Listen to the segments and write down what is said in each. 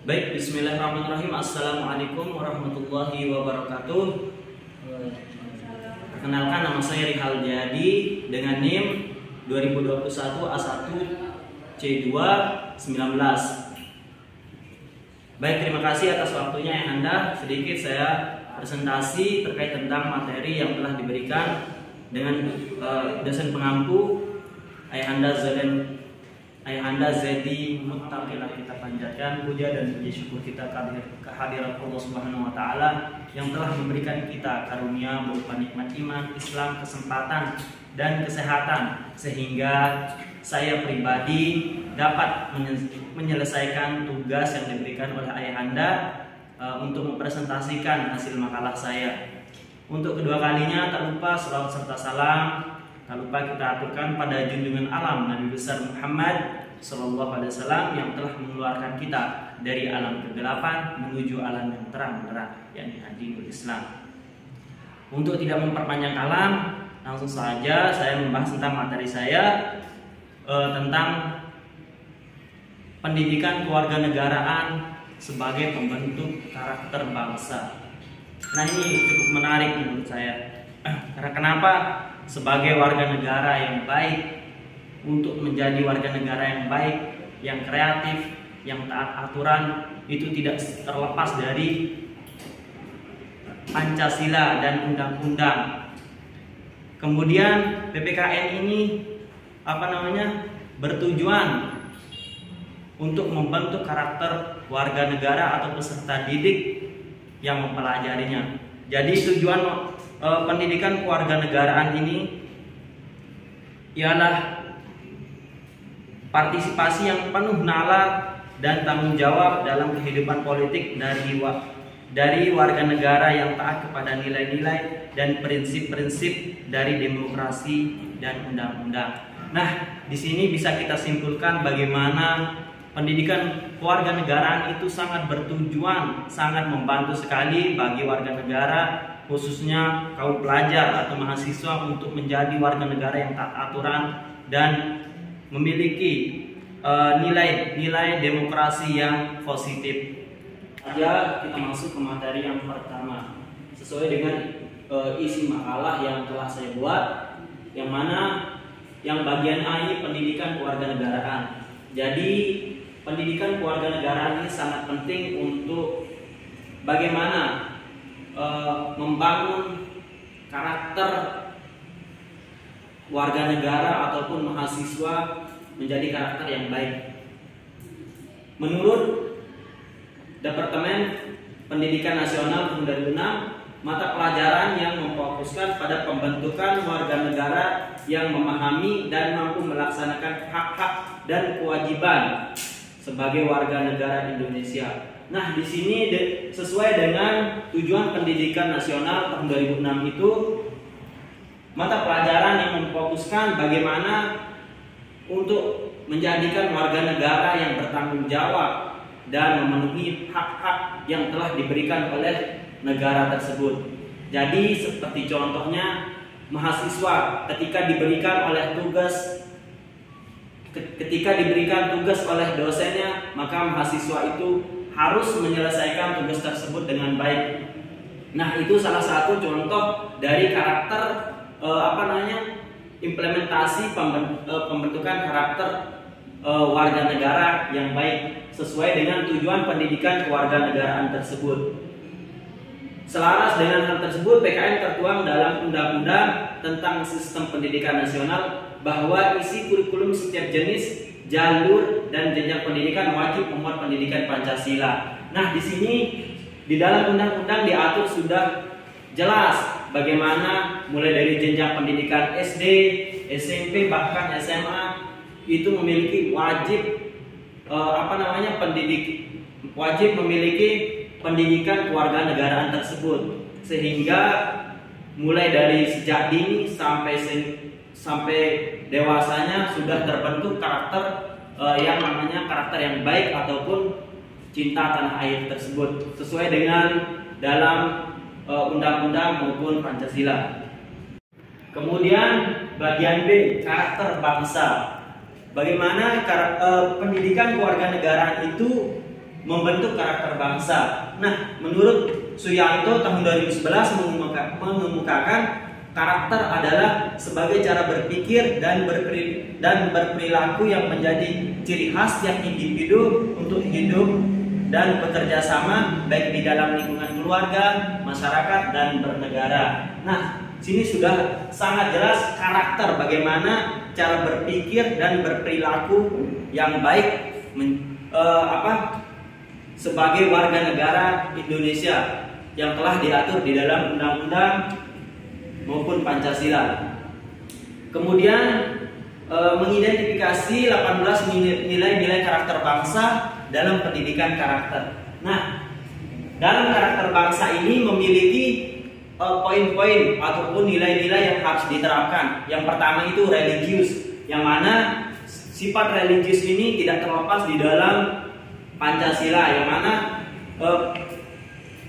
Baik, bismillahirrahmanirrahim. Assalamualaikum warahmatullahi wabarakatuh. Perkenalkan, nama saya Rihal Jadi dengan NIM 2021 A1 C2 19. Baik, terima kasih atas waktunya yang Anda. Sedikit saya presentasi terkait tentang materi yang telah diberikan dengan dosen pengampu Ayahanda Zedi Muttaqilah. Kita panjatkan puja dan puji syukur kita kehadirat Allah Subhanahu wa taala yang telah memberikan kita karunia berupa nikmat iman, Islam, kesempatan dan kesehatan sehingga saya pribadi dapat menyelesaikan tugas yang diberikan oleh Ayahanda untuk mempresentasikan hasil makalah saya. Untuk kedua kalinya tak lupa selawat serta salam tak lupa kita aturkan pada junjungan alam Nabi besar Muhammad Sallallahu Alaihi Wasallam yang telah mengeluarkan kita dari alam kegelapan menuju alam yang terang-terang, yakni dinul Islam. Untuk tidak memperpanjang kalam, langsung saja saya membahas tentang materi saya tentang pendidikan kewarganegaraan sebagai pembentuk karakter bangsa. Nah, ini cukup menarik menurut saya. Karena kenapa? Sebagai warga negara yang baik, untuk menjadi warga negara yang baik, yang kreatif, yang taat aturan, itu tidak terlepas dari Pancasila dan undang-undang. Kemudian PPKN ini bertujuan untuk membentuk karakter warga negara atau peserta didik yang mempelajarinya. Jadi tujuan pendidikan kewarganegaraan ini ialah partisipasi yang penuh nalar dan tanggung jawab dalam kehidupan politik dari warga negara yang taat kepada nilai-nilai dan prinsip-prinsip dari demokrasi dan undang-undang. Nah, di sini bisa kita simpulkan bagaimana pendidikan kewarganegaraan itu sangat bertujuan, sangat membantu sekali bagi warga negara, khususnya kaum pelajar atau mahasiswa untuk menjadi warga negara yang taat aturan dan memiliki nilai-nilai demokrasi yang positif. Ya, kita masuk ke materi yang pertama sesuai dengan isi makalah yang telah saya buat, yang mana yang bagian A ini pendidikan kewarganegaraan. Jadi pendidikan kewarganegaraan ini sangat penting untuk bagaimana membangun karakter warga negara ataupun mahasiswa menjadi karakter yang baik. Menurut Departemen Pendidikan Nasional tahun 2006, mata pelajaran yang memfokuskan pada pembentukan warga negara yang memahami dan mampu melaksanakan hak-hak dan kewajiban sebagai warga negara Indonesia. Nah, di sini sesuai dengan tujuan pendidikan nasional tahun 2006 itu, mata pelajaran yang memfokuskan bagaimana untuk menjadikan warga negara yang bertanggung jawab dan memenuhi hak-hak yang telah diberikan oleh negara tersebut. Jadi seperti contohnya mahasiswa ketika diberikan tugas oleh dosennya, maka mahasiswa itu harus menyelesaikan tugas tersebut dengan baik. Nah, itu salah satu contoh dari karakter implementasi pembentukan karakter warga negara yang baik sesuai dengan tujuan pendidikan kewarganegaraan tersebut. Selaras dengan hal tersebut, PKN tertuang dalam Undang-Undang tentang Sistem Pendidikan Nasional bahwa isi kurikulum setiap jenis, jalur, dan jenjang pendidikan wajib memuat pendidikan Pancasila. Nah, di sini di dalam undang-undang diatur sudah jelas bagaimana mulai dari jenjang pendidikan SD, SMP, bahkan SMA itu memiliki wajib memiliki pendidikan kewarganegaraan tersebut, sehingga mulai dari sejak dini sampai dewasanya sudah terbentuk karakter yang namanya karakter yang baik ataupun cinta tanah air tersebut sesuai dengan dalam undang-undang maupun Pancasila. Kemudian bagian B, karakter bangsa. Bagaimana pendidikan kewarganegaraan itu membentuk karakter bangsa. Nah, menurut Suyanto tahun 2011 mengemukakan karakter adalah sebagai cara berpikir dan berperilaku yang menjadi ciri khas tiap individu untuk hidup dan bekerja sama baik di dalam lingkungan keluarga, masyarakat, dan bernegara. Nah, sini sudah sangat jelas karakter, bagaimana cara berpikir dan berperilaku yang baik sebagai warga negara Indonesia yang telah diatur di dalam undang-undang maupun Pancasila. Kemudian mengidentifikasi 18 nilai-nilai karakter bangsa dalam pendidikan karakter. Nah, dalam karakter bangsa ini memiliki poin-poin ataupun nilai-nilai yang harus diterapkan. Yang pertama itu religius, yang mana sifat religius ini tidak terlepas di dalam Pancasila, yang mana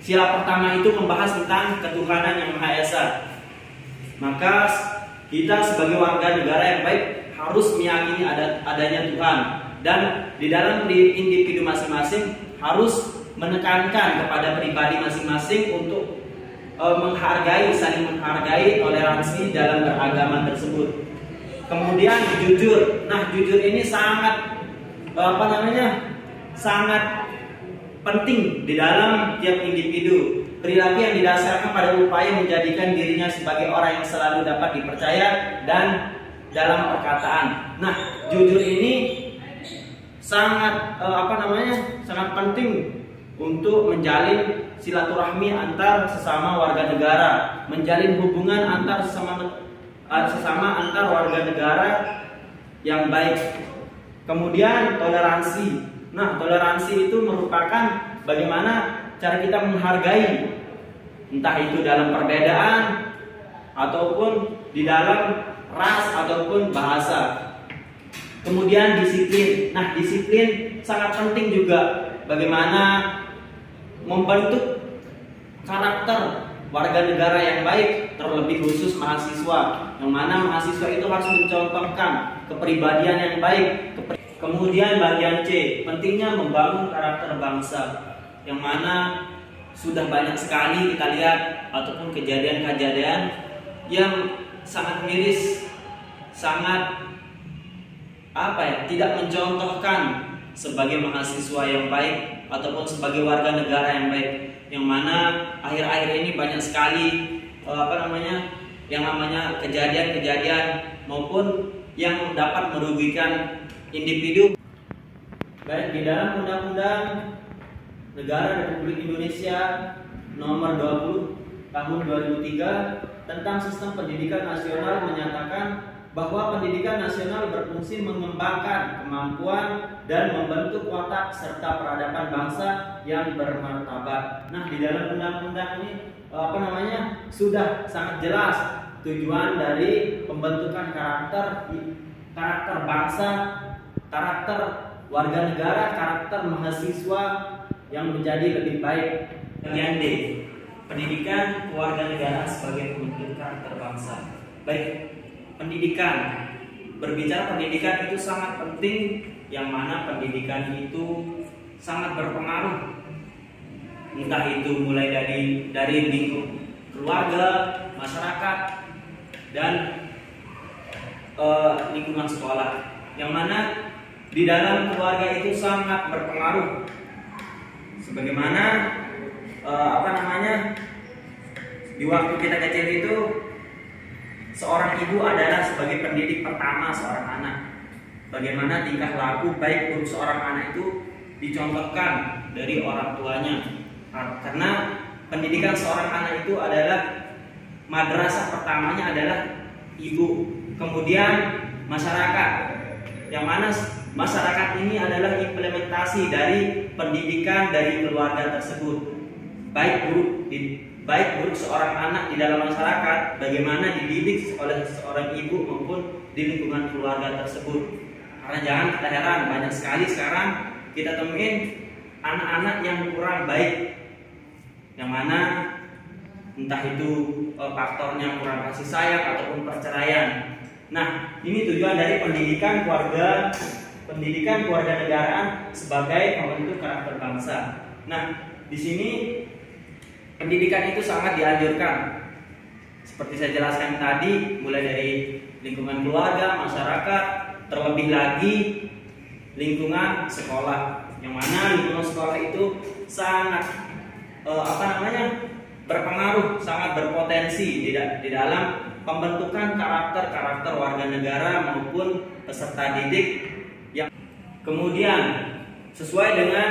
sila pertama itu membahas tentang ketuhanan yang Maha Esa. Maka kita sebagai warga negara yang baik harus meyakini adanya Tuhan, dan di dalam individu masing-masing harus menekankan kepada pribadi masing-masing untuk saling menghargai, toleransi dalam beragama tersebut. Kemudian jujur. Nah, jujur ini sangat sangat penting di dalam tiap individu. Perilaku yang didasarkan pada upaya menjadikan dirinya sebagai orang yang selalu dapat dipercaya dan dalam perkataan. Nah, jujur ini sangat sangat penting untuk menjalin silaturahmi antar sesama warga negara, menjalin hubungan antar sesama antar warga negara yang baik. Kemudian toleransi. Nah, toleransi itu merupakan bagaimana cara kita menghargai, entah itu dalam perbedaan ataupun di dalam ras ataupun bahasa. Kemudian disiplin. Nah, disiplin sangat penting juga, bagaimana membentuk karakter warga negara yang baik, terlebih khusus mahasiswa, yang mana mahasiswa itu harus mencontohkan kepribadian yang baik. Kemudian bagian C, pentingnya membangun karakter bangsa, yang mana sudah banyak sekali kita lihat ataupun kejadian-kejadian yang sangat miris, sangat tidak mencontohkan sebagai mahasiswa yang baik ataupun sebagai warga negara yang baik, yang mana akhir-akhir ini banyak sekali yang namanya kejadian-kejadian maupun yang dapat merugikan individu. Baik, di dalam Undang-Undang Negara Republik Indonesia Nomor 20 Tahun 2003 tentang Sistem Pendidikan Nasional menyatakan bahwa pendidikan nasional berfungsi mengembangkan kemampuan dan membentuk watak serta peradaban bangsa yang bermartabat. Nah, di dalam undang-undang ini sudah sangat jelas tujuan dari pembentukan karakter bangsa, karakter warga negara, karakter mahasiswa yang menjadi lebih baik. Bagian D, pendidikan kewarganegaraan sebagai pembentuk karakter bangsa. Baik, pendidikan. Berbicara pendidikan itu sangat penting, yang mana pendidikan itu sangat berpengaruh. Entah itu mulai dari lingkup keluarga, masyarakat, dan lingkungan sekolah. Yang mana di dalam keluarga itu sangat berpengaruh. Sebagaimana di waktu kita kecil itu, seorang ibu adalah sebagai pendidik pertama seorang anak. Bagaimana tingkah laku baik buruk seorang anak itu dicontohkan dari orang tuanya. Karena pendidikan seorang anak itu adalah madrasah pertamanya adalah ibu, kemudian masyarakat, yang mana masyarakat ini adalah implementasi dari pendidikan dari keluarga tersebut. Baik buruk seorang anak di dalam masyarakat, bagaimana dididik oleh seorang ibu maupun di lingkungan keluarga tersebut. Karena jangan kita heran, banyak sekali sekarang kita temuin anak-anak yang kurang baik, yang mana entah itu faktornya kurang kasih sayang ataupun perceraian. Nah, ini tujuan dari pendidikan pendidikan kewarganegaraan sebagai pembentuk karakter bangsa. Nah, di sini pendidikan itu sangat dianjurkan. Seperti saya jelaskan tadi, mulai dari lingkungan keluarga, masyarakat, terlebih lagi lingkungan sekolah. Yang mana lingkungan sekolah itu sangat berpengaruh, sangat berpotensi di dalam pembentukan karakter warga negara maupun peserta didik. Yang kemudian sesuai dengan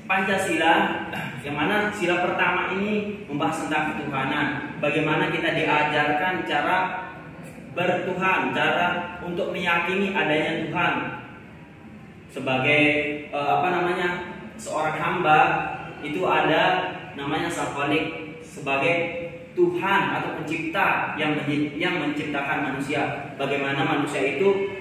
Pancasila, yang mana sila pertama ini membahas tentang ketuhanan. Bagaimana kita diajarkan cara bertuhan, cara untuk meyakini adanya Tuhan sebagai seorang hamba. Itu ada namanya Sang Khalik sebagai Tuhan atau pencipta yang menciptakan manusia. Bagaimana manusia itu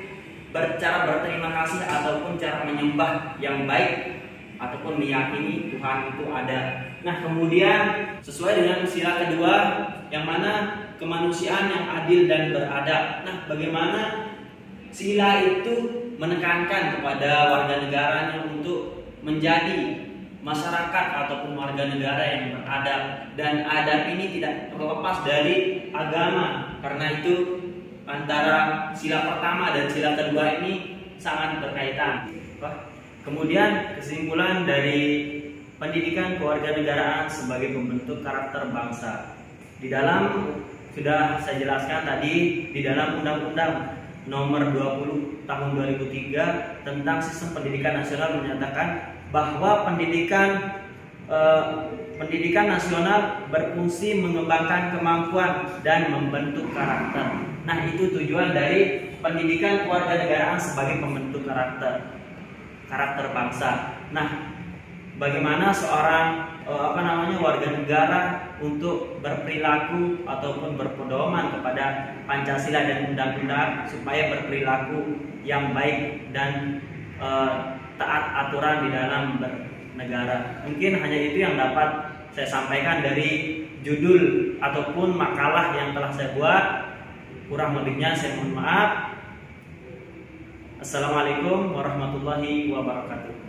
cara berterima kasih ataupun cara menyembah yang baik ataupun meyakini Tuhan itu ada. Nah, kemudian sesuai dengan sila kedua yang mana kemanusiaan yang adil dan beradab. Nah, bagaimana sila itu menekankan kepada warga negaranya untuk menjadi masyarakat ataupun warga negara yang beradab, dan adab ini tidak terlepas dari agama. Karena itu antara sila pertama dan sila kedua ini sangat berkaitan. Kemudian kesimpulan dari pendidikan kewarganegaraan sebagai pembentuk karakter bangsa. Di dalam sudah saya jelaskan tadi, di dalam Undang-Undang Nomor 20 Tahun 2003 tentang Sistem Pendidikan Nasional menyatakan bahwa pendidikan nasional berfungsi mengembangkan kemampuan dan membentuk karakter. Nah, itu tujuan dari pendidikan kewarganegaraan sebagai pembentuk karakter bangsa. Nah, bagaimana seorang warga negara untuk berperilaku ataupun berpedoman kepada Pancasila dan undang-undang supaya berperilaku yang baik dan taat aturan di dalam bernegara. Mungkin hanya itu yang dapat saya sampaikan dari judul ataupun makalah yang telah saya buat. Kurang lebihnya saya mohon maaf. Assalamualaikum warahmatullahi wabarakatuh.